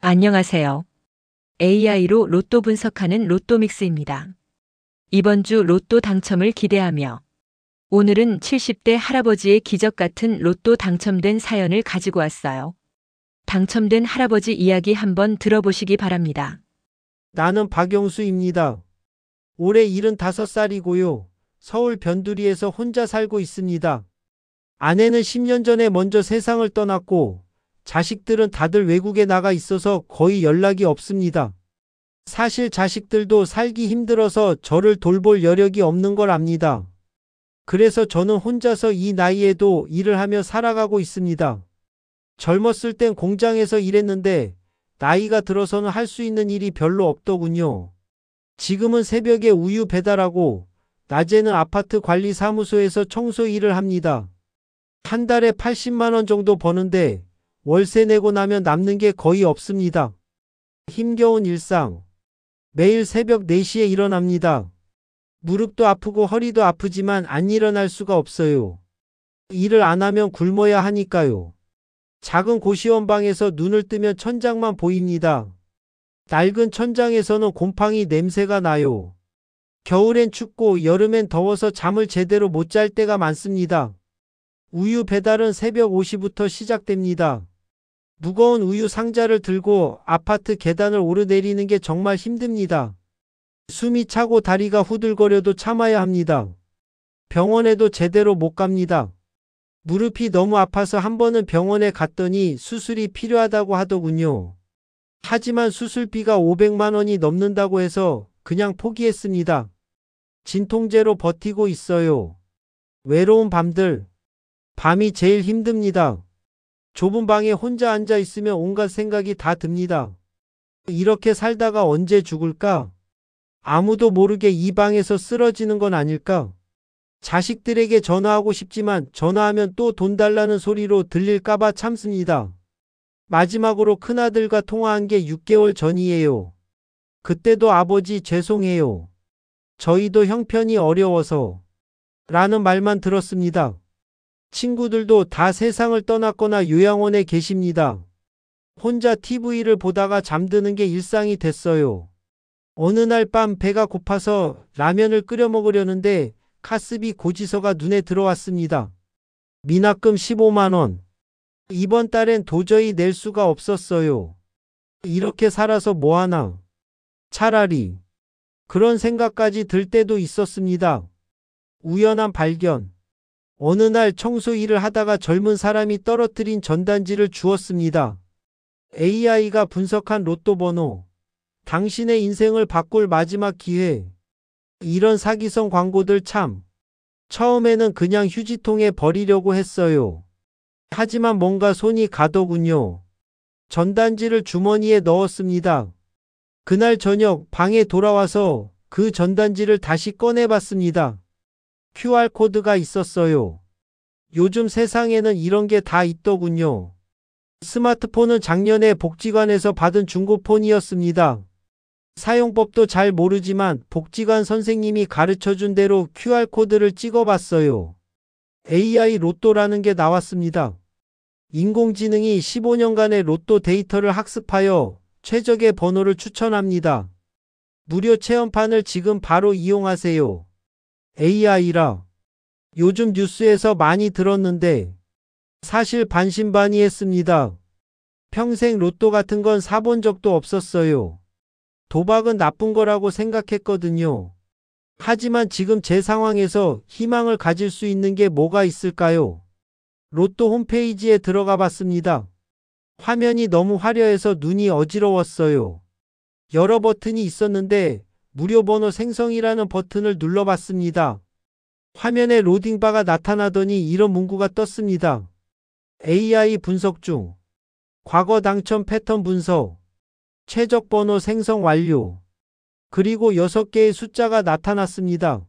안녕하세요. AI로 로또 분석하는 로또믹스입니다. 이번 주 로또 당첨을 기대하며 오늘은 70대 할아버지의 기적 같은 로또 당첨된 사연을 가지고 왔어요. 당첨된 할아버지 이야기 한번 들어보시기 바랍니다. 나는 박영수입니다. 올해 75살이고요. 서울 변두리에서 혼자 살고 있습니다. 아내는 10년 전에 먼저 세상을 떠났고 자식들은 다들 외국에 나가 있어서 거의 연락이 없습니다. 사실 자식들도 살기 힘들어서 저를 돌볼 여력이 없는 걸 압니다. 그래서 저는 혼자서 이 나이에도 일을 하며 살아가고 있습니다. 젊었을 땐 공장에서 일했는데 나이가 들어서는 할 수 있는 일이 별로 없더군요. 지금은 새벽에 우유 배달하고 낮에는 아파트 관리사무소에서 청소 일을 합니다. 한 달에 80만 원 정도 버는데 월세 내고 나면 남는 게 거의 없습니다. 힘겨운 일상. 매일 새벽 4시에 일어납니다. 무릎도 아프고 허리도 아프지만 안 일어날 수가 없어요. 일을 안 하면 굶어야 하니까요. 작은 고시원 방에서 눈을 뜨면 천장만 보입니다. 낡은 천장에서는 곰팡이 냄새가 나요. 겨울엔 춥고 여름엔 더워서 잠을 제대로 못 잘 때가 많습니다. 우유 배달은 새벽 5시부터 시작됩니다. 무거운 우유 상자를 들고 아파트 계단을 오르내리는 게 정말 힘듭니다. 숨이 차고 다리가 후들거려도 참아야 합니다. 병원에도 제대로 못 갑니다. 무릎이 너무 아파서 한 번은 병원에 갔더니 수술이 필요하다고 하더군요. 하지만 수술비가 500만 원이 넘는다고 해서 그냥 포기했습니다. 진통제로 버티고 있어요. 외로운 밤들. 밤이 제일 힘듭니다. 좁은 방에 혼자 앉아 있으면 온갖 생각이 다 듭니다. 이렇게 살다가 언제 죽을까? 아무도 모르게 이 방에서 쓰러지는 건 아닐까? 자식들에게 전화하고 싶지만 전화하면 또 돈 달라는 소리로 들릴까봐 참습니다. 마지막으로 큰아들과 통화한 게 6개월 전이에요. 그때도 아버지 죄송해요. 저희도 형편이 어려워서 라는 말만 들었습니다. 친구들도 다 세상을 떠났거나 요양원에 계십니다. 혼자 TV를 보다가 잠드는 게 일상이 됐어요. 어느 날 밤 배가 고파서 라면을 끓여 먹으려는데 카스비 고지서가 눈에 들어왔습니다. 미납금 15만 원. 이번 달엔 도저히 낼 수가 없었어요. 이렇게 살아서 뭐하나. 차라리. 그런 생각까지 들 때도 있었습니다. 우연한 발견. 어느 날 청소 일을 하다가 젊은 사람이 떨어뜨린 전단지를 주웠습니다. AI가 분석한 로또 번호. 당신의 인생을 바꿀 마지막 기회. 이런 사기성 광고들 참. 처음에는 그냥 휴지통에 버리려고 했어요. 하지만 뭔가 손이 가더군요. 전단지를 주머니에 넣었습니다. 그날 저녁 방에 돌아와서 그 전단지를 다시 꺼내봤습니다. QR코드가 있었어요. 요즘 세상에는 이런 게 다 있더군요. 스마트폰은 작년에 복지관에서 받은 중고폰이었습니다. 사용법도 잘 모르지만 복지관 선생님이 가르쳐준 대로 QR코드를 찍어봤어요. AI 로또라는 게 나왔습니다. 인공지능이 15년간의 로또 데이터를 학습하여 최적의 번호를 추천합니다. 무료 체험판을 지금 바로 이용하세요. AI라. 요즘 뉴스에서 많이 들었는데 사실 반신반의했습니다. 평생 로또 같은 건 사본 적도 없었어요. 도박은 나쁜 거라고 생각했거든요. 하지만 지금 제 상황에서 희망을 가질 수 있는 게 뭐가 있을까요? 로또 홈페이지에 들어가 봤습니다. 화면이 너무 화려해서 눈이 어지러웠어요. 여러 버튼이 있었는데 무료 번호 생성이라는 버튼을 눌러봤습니다. 화면에 로딩바가 나타나더니 이런 문구가 떴습니다. AI 분석 중. 과거 당첨 패턴 분석. 최적 번호 생성 완료. 그리고 6개의 숫자가 나타났습니다.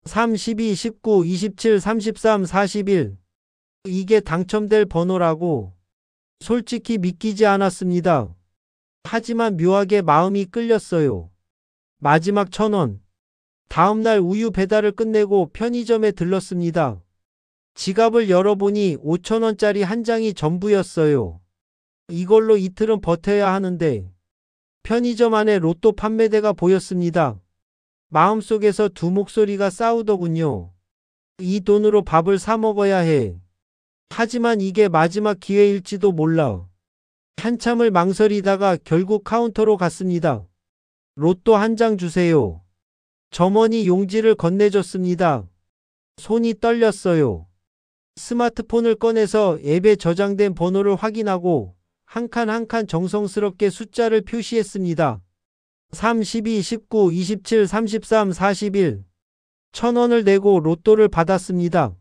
3, 12, 19, 27, 33, 41. 이게 당첨될 번호라고. 솔직히 믿기지 않았습니다. 하지만 묘하게 마음이 끌렸어요. 마지막 1,000원. 다음날 우유 배달을 끝내고 편의점에 들렀습니다. 지갑을 열어보니 5,000원짜리 한 장이 전부였어요. 이걸로 이틀은 버텨야 하는데 편의점 안에 로또 판매대가 보였습니다. 마음속에서 두 목소리가 싸우더군요. 이 돈으로 밥을 사 먹어야 해. 하지만 이게 마지막 기회일지도 몰라. 한참을 망설이다가 결국 카운터로 갔습니다. 로또 한 장 주세요. 점원이 용지를 건네줬습니다. 손이 떨렸어요. 스마트폰을 꺼내서 앱에 저장된 번호를 확인하고 한 칸 한 칸 정성스럽게 숫자를 표시했습니다. 3, 12, 19, 27, 33, 41. 1,000원을 내고 로또를 받았습니다.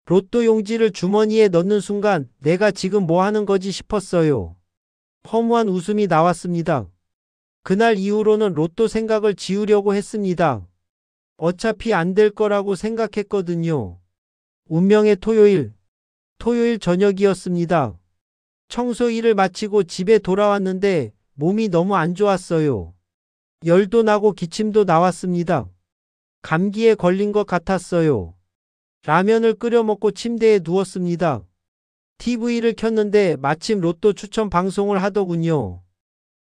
로또 용지를 주머니에 넣는 순간 내가 지금 뭐 하는 거지 싶었어요. 허무한 웃음이 나왔습니다. 그날 이후로는 로또 생각을 지우려고 했습니다. 어차피 안 될 거라고 생각했거든요. 운명의 토요일. 토요일 저녁이었습니다. 청소 일을 마치고 집에 돌아왔는데 몸이 너무 안 좋았어요. 열도 나고 기침도 나왔습니다. 감기에 걸린 것 같았어요. 라면을 끓여 먹고 침대에 누웠습니다. TV를 켰는데 마침 로또 추천 방송을 하더군요.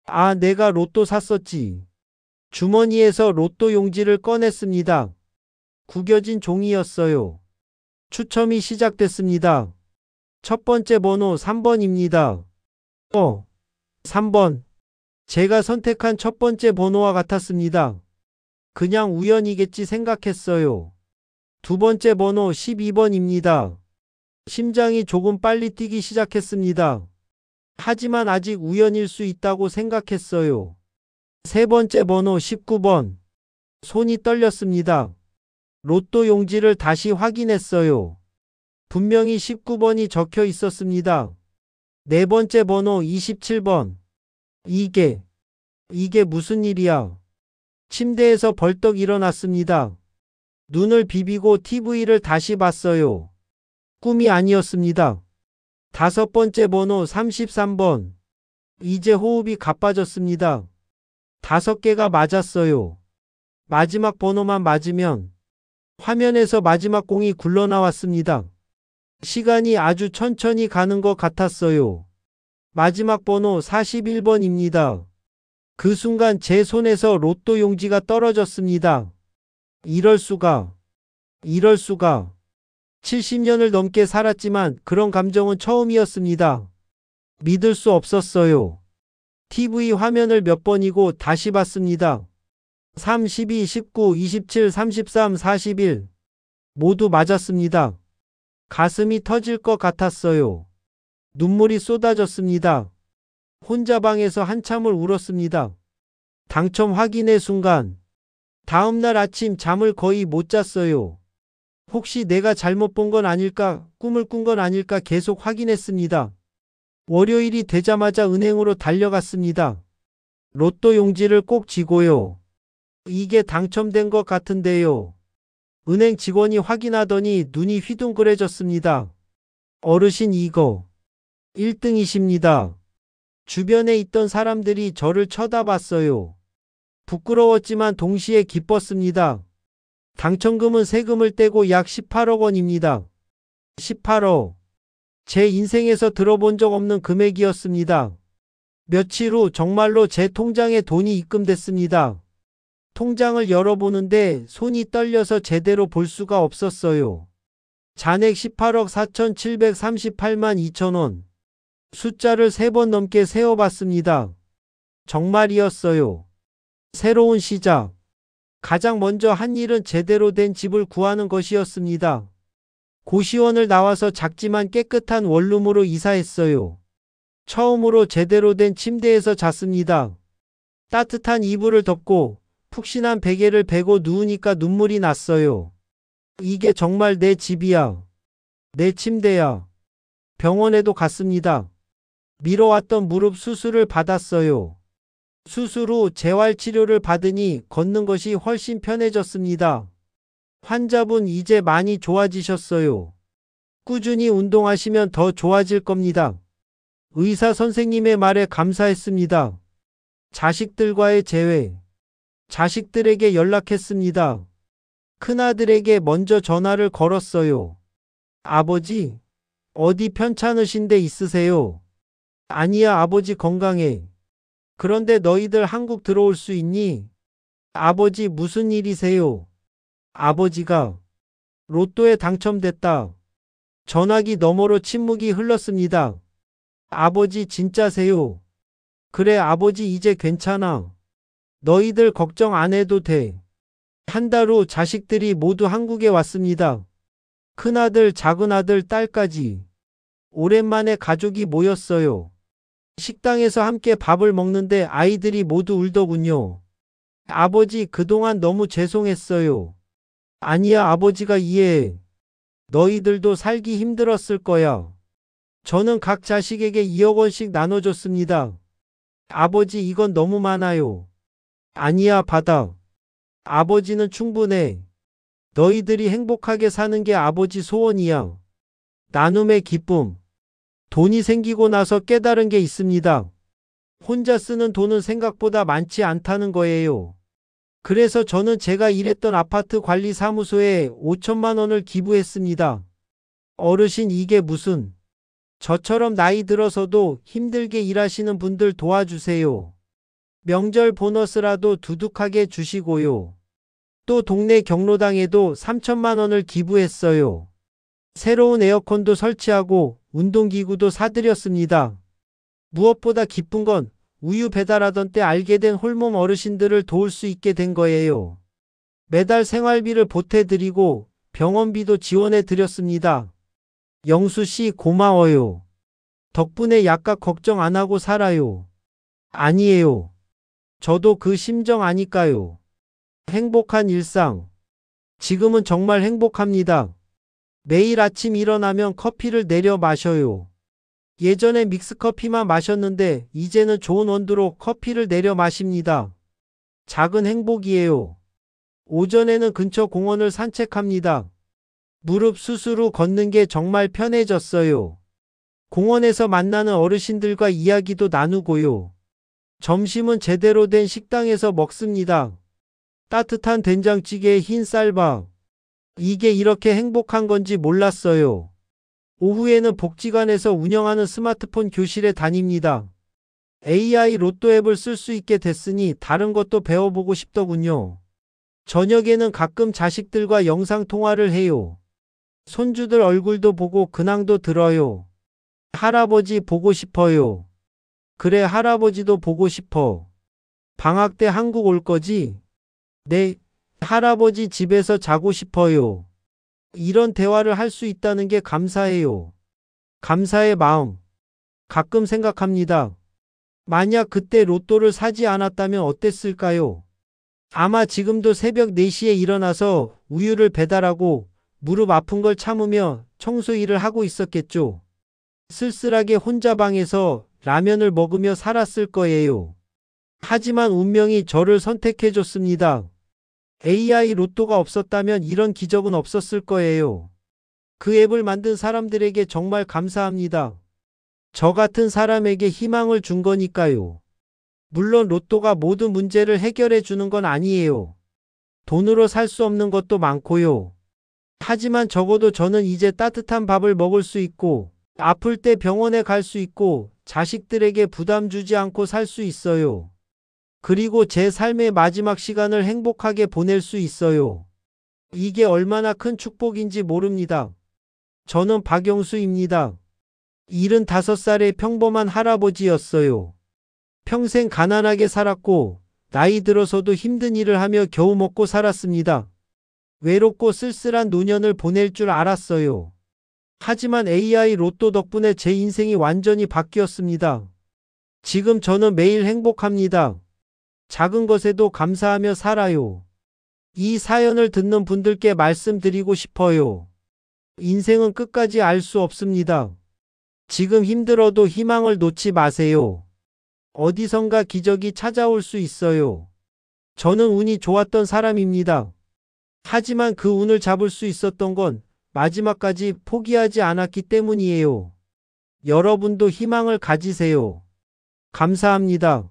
아, 내가 로또 샀었지. 주머니에서 로또 용지를 꺼냈습니다. 구겨진 종이였어요. 추첨이 시작됐습니다. 첫 번째 번호 3번입니다. 3번. 제가 선택한 첫 번째 번호와 같았습니다. 그냥 우연이겠지 생각했어요. 두 번째 번호 12번입니다. 심장이 조금 빨리 뛰기 시작했습니다. 하지만 아직 우연일 수 있다고 생각했어요. 세 번째 번호 19번. 손이 떨렸습니다. 로또 용지를 다시 확인했어요. 분명히 19번이 적혀 있었습니다. 네 번째 번호 27번. 이게 무슨 일이야? 침대에서 벌떡 일어났습니다. 눈을 비비고 TV를 다시 봤어요. 꿈이 아니었습니다. 다섯 번째 번호 33번. 이제 호흡이 가빠졌습니다. 5개가 맞았어요. 마지막 번호만 맞으면 화면에서 마지막 공이 굴러나왔습니다. 시간이 아주 천천히 가는 것 같았어요. 마지막 번호 41번입니다. 그 순간 제 손에서 로또 용지가 떨어졌습니다. 이럴 수가. 70년을 넘게 살았지만 그런 감정은 처음이었습니다. 믿을 수 없었어요. TV 화면을 몇 번이고 다시 봤습니다. 3, 12, 19, 27, 33, 41. 모두 맞았습니다. 가슴이 터질 것 같았어요. 눈물이 쏟아졌습니다. 혼자 방에서 한참을 울었습니다. 당첨 확인의 순간. 다음날 아침 잠을 거의 못 잤어요. 혹시 내가 잘못 본 건 아닐까, 꿈을 꾼 건 아닐까 계속 확인했습니다. 월요일이 되자마자 은행으로 달려갔습니다. 로또 용지를 꼭 쥐고요. 이게 당첨된 것 같은데요. 은행 직원이 확인하더니 눈이 휘둥그레졌습니다. 어르신 이거 1등이십니다. 주변에 있던 사람들이 저를 쳐다봤어요. 부끄러웠지만 동시에 기뻤습니다. 당첨금은 세금을 떼고 약 18억 원입니다. 18억. 제 인생에서 들어본 적 없는 금액이었습니다. 며칠 후 정말로 제 통장에 돈이 입금됐습니다. 통장을 열어보는데 손이 떨려서 제대로 볼 수가 없었어요. 잔액 18억 4,738만 2천원. 숫자를 3번 넘게 세어봤습니다. 정말이었어요. 새로운 시작. 가장 먼저 한 일은 제대로 된 집을 구하는 것이었습니다. 고시원을 나와서 작지만 깨끗한 원룸으로 이사했어요. 처음으로 제대로 된 침대에서 잤습니다. 따뜻한 이불을 덮고 푹신한 베개를 베고 누우니까 눈물이 났어요. 이게 정말 내 집이야. 내 침대야. 병원에도 갔습니다. 미뤄왔던 무릎 수술을 받았어요. 수술 후 재활치료를 받으니 걷는 것이 훨씬 편해졌습니다. 환자분 이제 많이 좋아지셨어요. 꾸준히 운동하시면 더 좋아질 겁니다. 의사 선생님의 말에 감사했습니다. 자식들과의 재회. 자식들에게 연락했습니다. 큰아들에게 먼저 전화를 걸었어요. 아버지, 어디 편찮으신 데 있으세요? 아니야, 아버지 건강해. 그런데 너희들 한국 들어올 수 있니? 아버지 무슨 일이세요? 아버지가 로또에 당첨됐다. 전화기 너머로 침묵이 흘렀습니다. 아버지 진짜세요? 그래, 아버지 이제 괜찮아. 너희들 걱정 안 해도 돼. 한 달 후 자식들이 모두 한국에 왔습니다. 큰아들, 작은아들, 딸까지. 오랜만에 가족이 모였어요. 식당에서 함께 밥을 먹는데 아이들이 모두 울더군요. 아버지, 그동안 너무 죄송했어요. 아니야, 아버지가 이해해. 너희들도 살기 힘들었을 거야. 저는 각 자식에게 2억 원씩 나눠줬습니다. 아버지, 이건 너무 많아요. 아니야, 받아. 아버지는 충분해. 너희들이 행복하게 사는 게 아버지 소원이야. 나눔의 기쁨. 돈이 생기고 나서 깨달은 게 있습니다. 혼자 쓰는 돈은 생각보다 많지 않다는 거예요. 그래서 저는 제가 일했던 아파트 관리 사무소에 5천만 원을 기부했습니다. 어르신, 이게 무슨? 저처럼 나이 들어서도 힘들게 일하시는 분들 도와주세요. 명절 보너스라도 두둑하게 주시고요. 또 동네 경로당에도 3천만 원을 기부했어요. 새로운 에어컨도 설치하고 운동기구도 사드렸습니다. 무엇보다 기쁜 건 우유 배달하던 때 알게 된 홀몸 어르신들을 도울 수 있게 된 거예요. 매달 생활비를 보태드리고 병원비도 지원해드렸습니다. 영수 씨 고마워요. 덕분에 약값 걱정 안 하고 살아요. 아니에요. 저도 그 심정 아니까요. 행복한 일상. 지금은 정말 행복합니다. 매일 아침 일어나면 커피를 내려 마셔요. 예전에 믹스커피만 마셨는데 이제는 좋은 원두로 커피를 내려 마십니다. 작은 행복이에요. 오전에는 근처 공원을 산책합니다. 무릎 수술 후 걷는 게 정말 편해졌어요. 공원에서 만나는 어르신들과 이야기도 나누고요. 점심은 제대로 된 식당에서 먹습니다. 따뜻한 된장찌개에 흰 쌀밥. 이게 이렇게 행복한 건지 몰랐어요. 오후에는 복지관에서 운영하는 스마트폰 교실에 다닙니다. AI 로또 앱을 쓸 수 있게 됐으니 다른 것도 배워보고 싶더군요. 저녁에는 가끔 자식들과 영상통화를 해요. 손주들 얼굴도 보고 근황도 들어요. 할아버지 보고 싶어요. 그래, 할아버지도 보고 싶어. 방학 때 한국 올 거지? 네, 할아버지 집에서 자고 싶어요. 이런 대화를 할 수 있다는 게 감사해요. 감사의 마음. 가끔 생각합니다. 만약 그때 로또를 사지 않았다면 어땠을까요? 아마 지금도 새벽 4시에 일어나서 우유를 배달하고 무릎 아픈 걸 참으며 청소 일을 하고 있었겠죠. 쓸쓸하게 혼자 방에서 라면을 먹으며 살았을 거예요. 하지만 운명이 저를 선택해줬습니다. AI 로또가 없었다면 이런 기적은 없었을 거예요. 그 앱을 만든 사람들에게 정말 감사합니다. 저 같은 사람에게 희망을 준 거니까요. 물론 로또가 모든 문제를 해결해 주는 건 아니에요. 돈으로 살 수 없는 것도 많고요. 하지만 적어도 저는 이제 따뜻한 밥을 먹을 수 있고, 아플 때 병원에 갈 수 있고, 자식들에게 부담 주지 않고 살 수 있어요. 그리고 제 삶의 마지막 시간을 행복하게 보낼 수 있어요. 이게 얼마나 큰 축복인지 모릅니다. 저는 박영수입니다. 75살의 평범한 할아버지였어요. 평생 가난하게 살았고, 나이 들어서도 힘든 일을 하며 겨우 먹고 살았습니다. 외롭고 쓸쓸한 노년을 보낼 줄 알았어요. 하지만 AI 로또 덕분에 제 인생이 완전히 바뀌었습니다. 지금 저는 매일 행복합니다. 작은 것에도 감사하며 살아요. 이 사연을 듣는 분들께 말씀드리고 싶어요. 인생은 끝까지 알 수 없습니다. 지금 힘들어도 희망을 놓지 마세요. 어디선가 기적이 찾아올 수 있어요. 저는 운이 좋았던 사람입니다. 하지만 그 운을 잡을 수 있었던 건 마지막까지 포기하지 않았기 때문이에요. 여러분도 희망을 가지세요. 감사합니다.